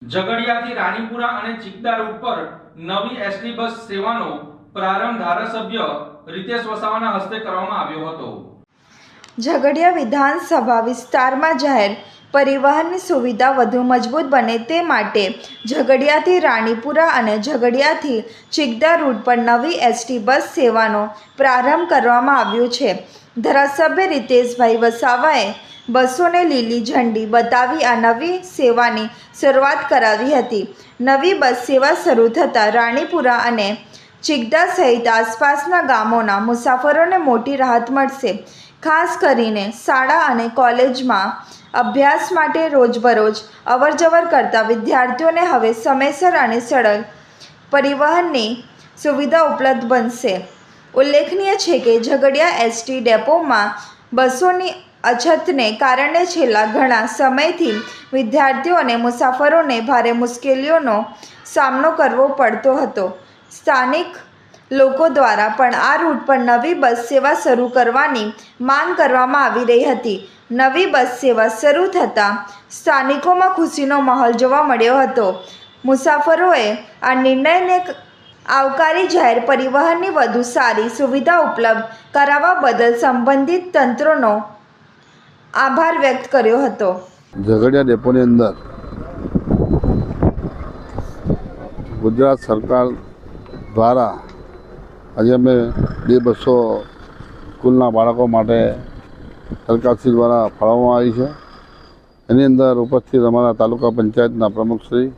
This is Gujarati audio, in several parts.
ઝઘડિયાથી રાણીપુરા અને ચિકદા રૂટ પર નવી એસટી બસ સેવાનો પ્રારંભ ધારાસભ્ય રીતેશ વસાવાના હસ્તે કરવામાં આવ્યો હતો। ઝઘડિયા વિધાનસભા વિસ્તારમાં જાહેર પરિવહનની સુવિધા વધુ મજબૂત બને તે માટે ઝઘડિયાથી રાણીપુરા અને ઝઘડિયાથી ચિકદા રૂટ પર નવી એસટી બસ સેવાનો પ્રારંભ કરવામાં આવ્યો છે। ધારાસભ્ય રીતેશભાઈ વસાવાએ બસોને લીલી ઝંડી બતાવી આ નવી સેવાની શરૂઆત કરાવી હતી। નવી બસ સેવા શરૂ થતાં રાણીપુરા અને ચિકદા સહિત આસપાસના ગામોના મુસાફરોને મોટી રાહત મળશે। ખાસ કરીને શાળા અને કોલેજમાં અભ્યાસ માટે રોજબરોજ અવરજવર કરતા વિદ્યાર્થીઓને હવે સમયસર અને સરળ પરિવહનની સુવિધા ઉપલબ્ધ બનશે। ઉલ્લેખનીય છે કે ઝઘડિયા એસટી ડેપોમાં બસોની અછતને કારણે છેલ્લા ઘણા સમયથી વિદ્યાર્થીઓ અને મુસાફરોને ભારે મુશ્કેલીઓનો સામનો કરવો પડતો હતો। સ્થાનિક લોકો દ્વારા પણ આ રૂટ પર નવી બસ સેવા શરૂ કરવાની માંગ કરવામાં આવી રહી હતી। નવી બસ સેવા શરૂ થતાં સ્થાનિકોમાં ખુશીનો માહોલ જોવા મળ્યો હતો। મુસાફરોએ આ નિર્ણયને આવકારી જાહેર પરિવહનની વધુ સારી સુવિધા ઉપલબ્ધ કરાવવા બદલ સંબંધિત તંત્રોનો આભાર વ્યક્ત કર્યો હતો। ઝઘડિયા ડેપોની અંદર ગુજરાત સરકાર દ્વારા આજે અમે 2 બસો સ્કૂલના બાળકો માટે સરકારશ્રી દ્વારા ફાળવવામાં આવી છે। એની અંદર ઉપસ્થિત અમારા તાલુકા પંચાયતના પ્રમુખશ્રી,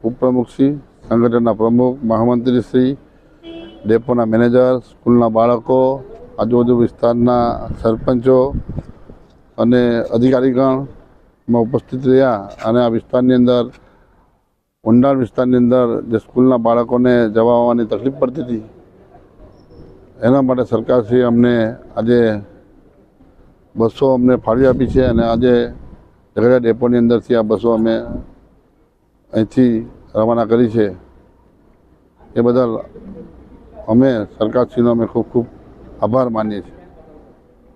ઉપપ્રમુખશ્રી, સંગઠનના પ્રમુખ, મહામંત્રીશ્રી, ડેપોના મેનેજર, સ્કૂલના બાળકો, આજુબાજુ વિસ્તારના સરપંચો અને અધિકારીગણમાં ઉપસ્થિત રહ્યા અને આ વિસ્તારની અંદર ઊંડાણ વિસ્તારની અંદર જે સ્કૂલના બાળકોને જવા આવવાની તકલીફ પડતી હતી એના માટે સરકારશ્રીએ અમને આજે બસો અમને ફાળવી આપી છે અને આજે ઝઘડિયા ડેપોની અંદરથી આ બસો અમે અહીંથી રવાના કરી છે। એ બદલ અમે સરકારશ્રીનો ખૂબ ખૂબ આભાર માનીએ છીએ।